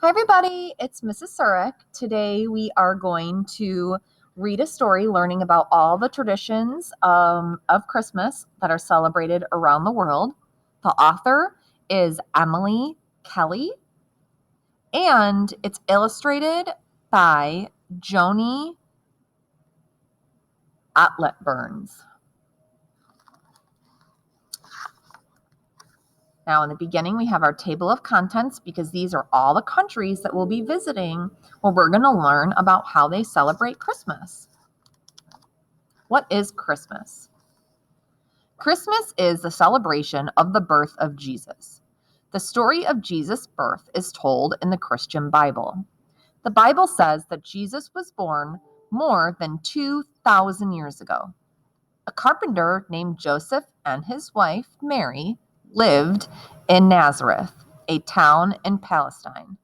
Hi, everybody. It's Mrs. Surek. Today we are going to read a story learning about all the traditions of Christmas that are celebrated around the world. The author is Emily Kelly, and it's illustrated by Joni Otlet Burns. Now, in the beginning, we have our table of contents because these are all the countries that we'll be visiting where we're going to learn about how they celebrate Christmas. What is Christmas? Christmas is the celebration of the birth of Jesus. The story of Jesus' birth is told in the Christian Bible. The Bible says that Jesus was born more than 2,000 years ago. A carpenter named Joseph and his wife, Mary, lived in Nazareth, a town in Palestine.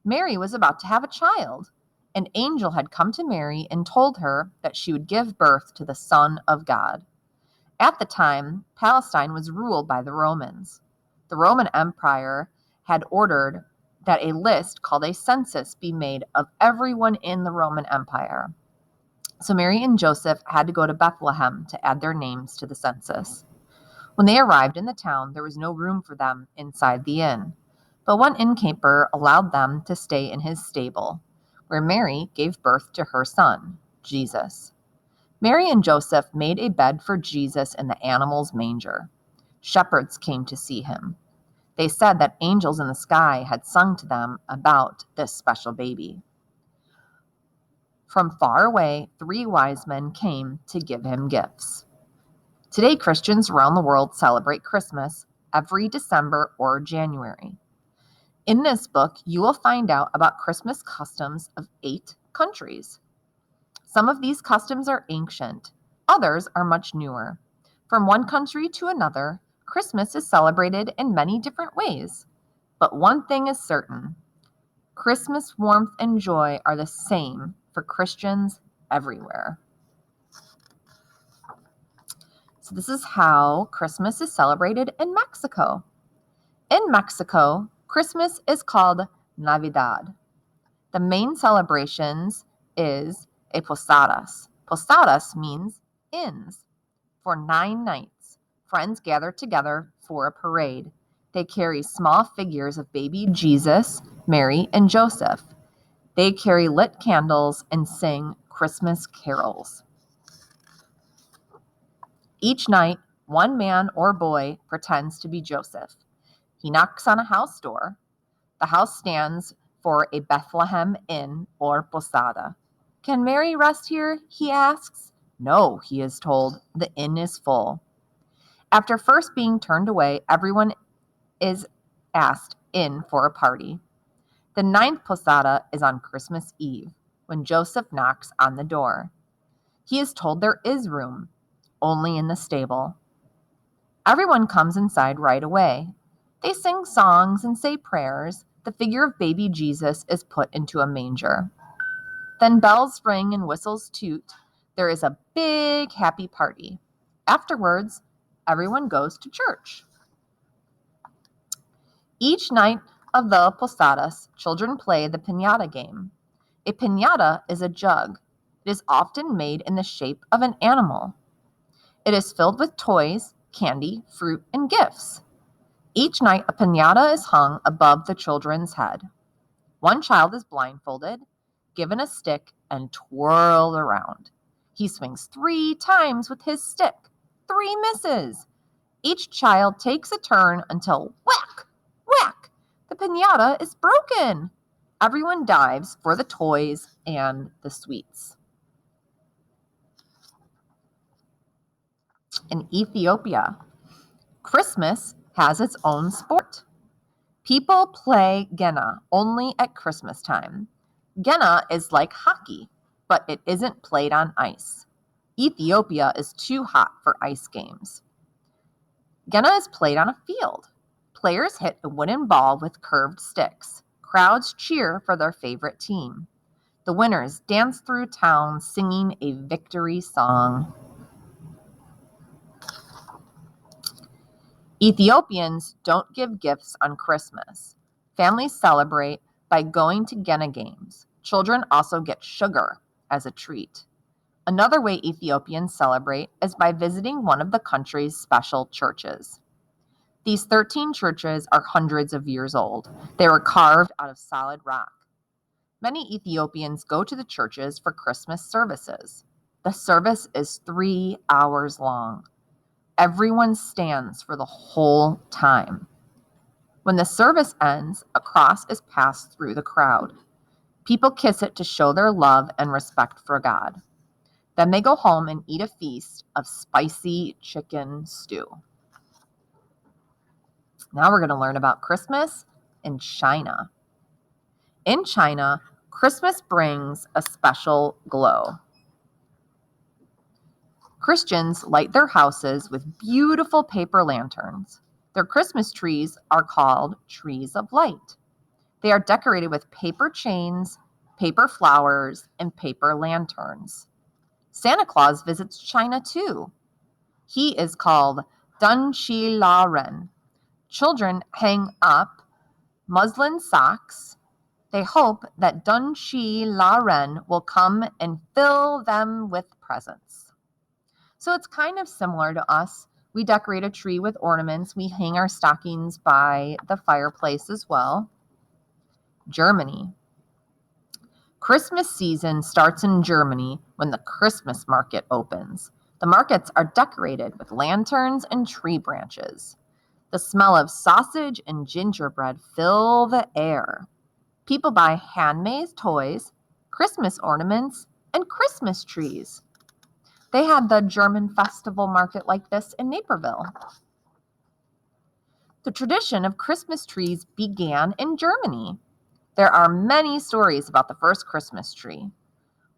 Mary was about to have a child. An angel had come to Mary and told her that she would give birth to the Son of God. At the time, Palestine was ruled by the Romans. The Roman Empire had ordered that a list called a census be made of everyone in the Roman Empire. So Mary and Joseph had to go to Bethlehem to add their names to the census. When they arrived in the town, there was no room for them inside the inn, but one innkeeper allowed them to stay in his stable, where Mary gave birth to her son, Jesus. Mary and Joseph made a bed for Jesus in the animal's manger. Shepherds came to see him. They said that angels in the sky had sung to them about this special baby. From far away, 3 wise men came to give him gifts. Today, Christians around the world celebrate Christmas every December or January. In this book, you will find out about Christmas customs of 8 countries. Some of these customs are ancient, others are much newer. From one country to another, Christmas is celebrated in many different ways. But one thing is certain: Christmas warmth and joy are the same for Christians everywhere. So this is how Christmas is celebrated in Mexico. In Mexico, Christmas is called Navidad. The main celebrations is a posadas. Posadas means inns. For 9 nights, friends gather together for a parade. They carry small figures of baby Jesus, Mary, and Joseph. They carry lit candles and sing Christmas carols. Each night, one man or boy pretends to be Joseph. He knocks on a house door. The house stands for a Bethlehem inn or posada. Can Mary rest here? He asks. No, he is told. The inn is full. After first being turned away, everyone is asked in for a party. The 9th posada is on Christmas Eve, when Joseph knocks on the door. He is told there is room, only in the stable. Everyone comes inside right away. They sing songs and say prayers. The figure of baby Jesus is put into a manger. Then bells ring and whistles toot. There is a big happy party. Afterwards, everyone goes to church. Each night of the posadas, children play the piñata game. A piñata is a jug. It is often made in the shape of an animal. It is filled with toys, candy, fruit, and gifts. Each night, a piñata is hung above the children's head. One child is blindfolded, given a stick, and twirled around. He swings 3 times with his stick. 3 misses. Each child takes a turn until whack, whack, the piñata is broken. Everyone dives for the toys and the sweets. In Ethiopia, Christmas has its own sport. People play Gena only at Christmas time. Gena is like hockey, but it isn't played on ice. Ethiopia is too hot for ice games. Gena is played on a field. Players hit a wooden ball with curved sticks. Crowds cheer for their favorite team. The winners dance through town singing a victory song. Ethiopians don't give gifts on Christmas. Families celebrate by going to Gena Games. Children also get sugar as a treat. Another way Ethiopians celebrate is by visiting one of the country's special churches. These 13 churches are hundreds of years old. They were carved out of solid rock. Many Ethiopians go to the churches for Christmas services. The service is 3 hours long. Everyone stands for the whole time. When the service ends, a cross is passed through the crowd. People kiss it to show their love and respect for God. Then they go home and eat a feast of spicy chicken stew. Now we're going to learn about Christmas in China. In China, Christmas brings a special glow. Christians light their houses with beautiful paper lanterns. Their Christmas trees are called trees of light. They are decorated with paper chains, paper flowers, and paper lanterns. Santa Claus visits China too. He is called Dun Shi La Ren. Children hang up muslin socks. They hope that Dun Shi La Ren will come and fill them with presents. So it's kind of similar to us. We decorate a tree with ornaments. We hang our stockings by the fireplace as well. Germany. Christmas season starts in Germany when the Christmas market opens. The markets are decorated with lanterns and tree branches. The smell of sausage and gingerbread fill the air. People buy handmade toys, Christmas ornaments, and Christmas trees. They had the German festival market like this in Naperville. The tradition of Christmas trees began in Germany. There are many stories about the first Christmas tree.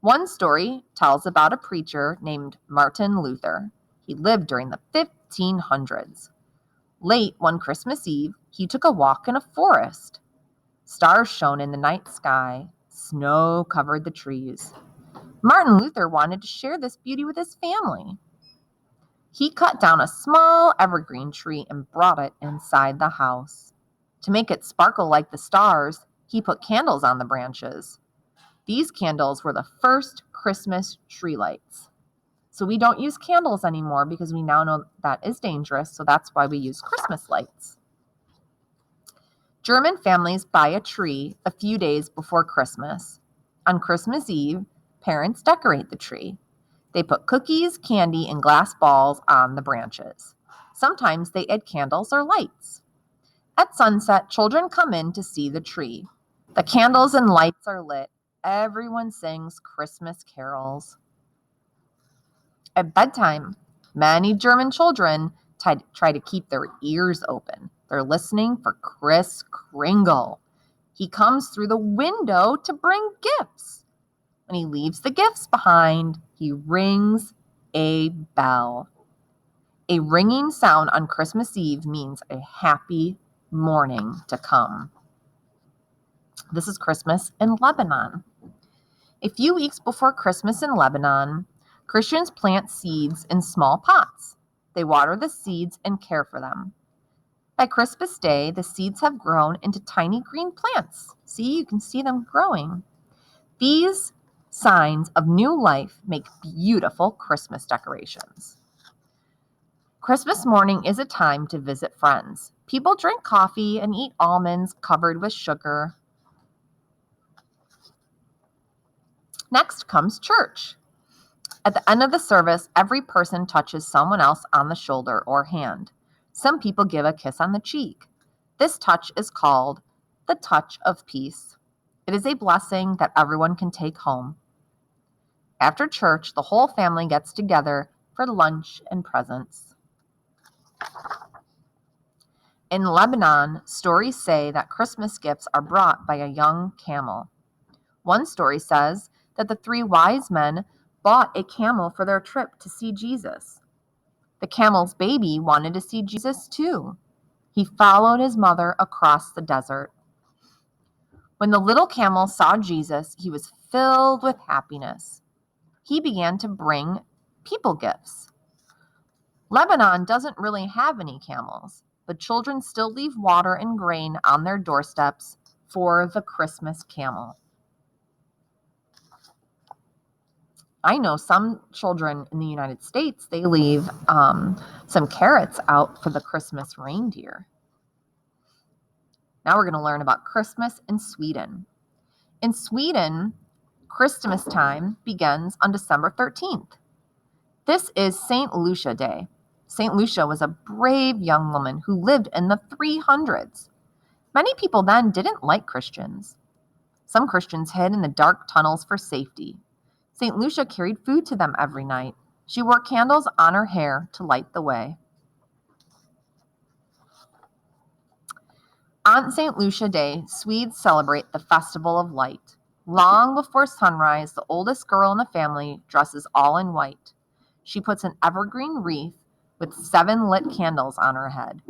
One story tells about a preacher named Martin Luther. He lived during the 1500s. Late one Christmas Eve, he took a walk in a forest. Stars shone in the night sky. Snow covered the trees. Martin Luther wanted to share this beauty with his family. He cut down a small evergreen tree and brought it inside the house. To make it sparkle like the stars, he put candles on the branches. These candles were the first Christmas tree lights. So we don't use candles anymore because we now know that is dangerous, so that's why we use Christmas lights. German families buy a tree a few days before Christmas. On Christmas Eve, parents decorate the tree. They put cookies, candy, and glass balls on the branches. Sometimes they add candles or lights. At sunset, children come in to see the tree. The candles and lights are lit. Everyone sings Christmas carols. At bedtime, many German children try to keep their ears open. They're listening for Kris Kringle. He comes through the window to bring gifts. When he leaves the gifts behind, he rings a bell. A ringing sound on Christmas Eve means a happy morning to come. This is Christmas in Lebanon. A few weeks before Christmas in Lebanon, Christians plant seeds in small pots. They water the seeds and care for them. By Christmas Day, the seeds have grown into tiny green plants. See, you can see them growing. These signs of new life make beautiful Christmas decorations. Christmas morning is a time to visit friends. People drink coffee and eat almonds covered with sugar. Next comes church. At the end of the service, every person touches someone else on the shoulder or hand. Some people give a kiss on the cheek. This touch is called the touch of peace. It is a blessing that everyone can take home. After church, the whole family gets together for lunch and presents. In Lebanon, stories say that Christmas gifts are brought by a young camel. One story says that the 3 wise men bought a camel for their trip to see Jesus. The camel's baby wanted to see Jesus too. He followed his mother across the desert. When the little camel saw Jesus, he was filled with happiness. He began to bring people gifts. Lebanon doesn't really have any camels, but children still leave water and grain on their doorsteps for the Christmas camel. I know some children in the United States, they leave some carrots out for the Christmas reindeer. Now we're going to learn about Christmas in Sweden. In Sweden, Christmas time begins on December 13th. This is St. Lucia Day. St. Lucia was a brave young woman who lived in the 300s. Many people then didn't like Christians. Some Christians hid in the dark tunnels for safety. St. Lucia carried food to them every night. She wore candles on her hair to light the way. On St. Lucia Day, Swedes celebrate the Festival of Light. Long before sunrise, the oldest girl in the family dresses all in white. She puts an evergreen wreath with 7 lit candles on her head.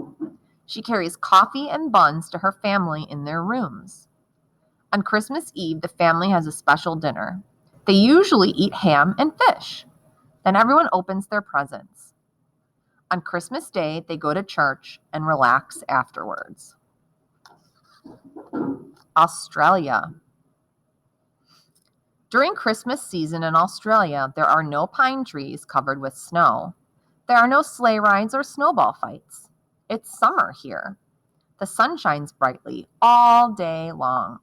She carries coffee and buns to her family in their rooms. On Christmas Eve, the family has a special dinner. They usually eat ham and fish. Then everyone opens their presents. On Christmas Day, they go to church and relax afterwards. Australia. During Christmas season in Australia, there are no pine trees covered with snow. There are no sleigh rides or snowball fights. It's summer here. The sun shines brightly all day long.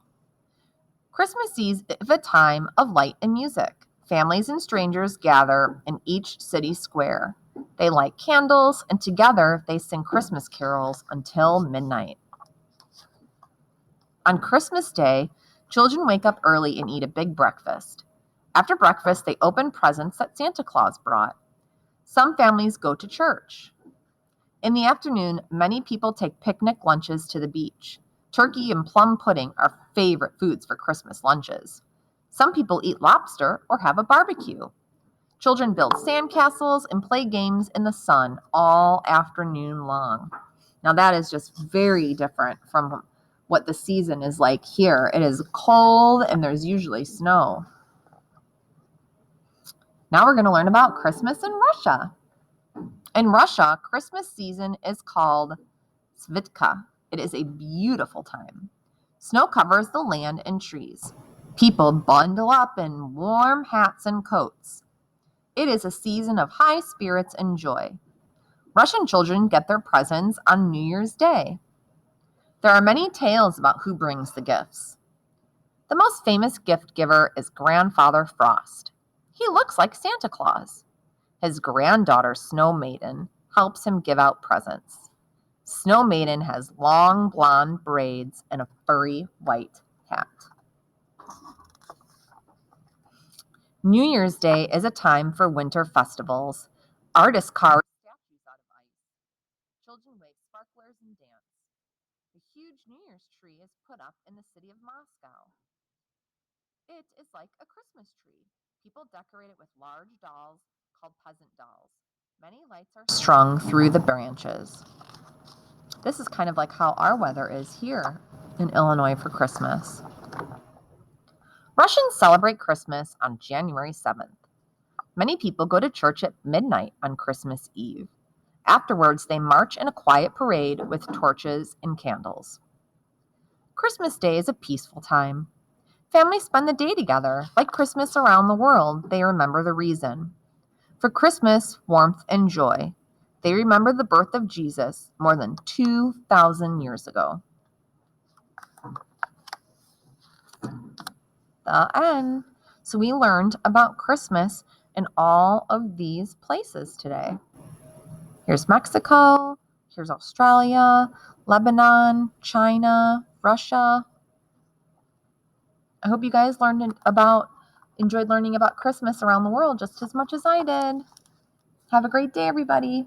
Christmas Eve is a time of light and music. Families and strangers gather in each city square. They light candles, and together they sing Christmas carols until midnight. On Christmas Day, children wake up early and eat a big breakfast. After breakfast, they open presents that Santa Claus brought. Some families go to church. In the afternoon, many people take picnic lunches to the beach. Turkey and plum pudding are favorite foods for Christmas lunches. Some people eat lobster or have a barbecue. Children build sandcastles and play games in the sun all afternoon long. Now that is just very different from what the season is like here. It is cold and there's usually snow. Now we're going to learn about Christmas in Russia. In Russia, Christmas season is called Svitka. It is a beautiful time. Snow covers the land and trees. People bundle up in warm hats and coats. It is a season of high spirits and joy. Russian children get their presents on New Year's Day. There are many tales about who brings the gifts. The most famous gift giver is Grandfather Frost. He looks like Santa Claus. His granddaughter, Snow Maiden, helps him give out presents. Snow Maiden has long blonde braids and a furry white hat. New Year's Day is a time for winter festivals. Artists carve statues out of ice. Children wave sparklers and dance. A huge New Year's tree is put up in the city of Moscow. It is like a Christmas tree. People decorate it with large dolls called peasant dolls. Many lights are strung through the branches. This is kind of like how our weather is here in Illinois for Christmas. Russians celebrate Christmas on January 7th. Many people go to church at midnight on Christmas Eve. Afterwards, they march in a quiet parade with torches and candles. Christmas Day is a peaceful time. Families spend the day together. Like Christmas around the world, they remember the reason. For Christmas, warmth and joy. They remember the birth of Jesus more than 2,000 years ago. The end. So we learned about Christmas in all of these places today. Here's Mexico, here's Australia, Lebanon, China, Russia. I hope you guys enjoyed learning about Christmas around the world just as much as I did. Have a great day, everybody.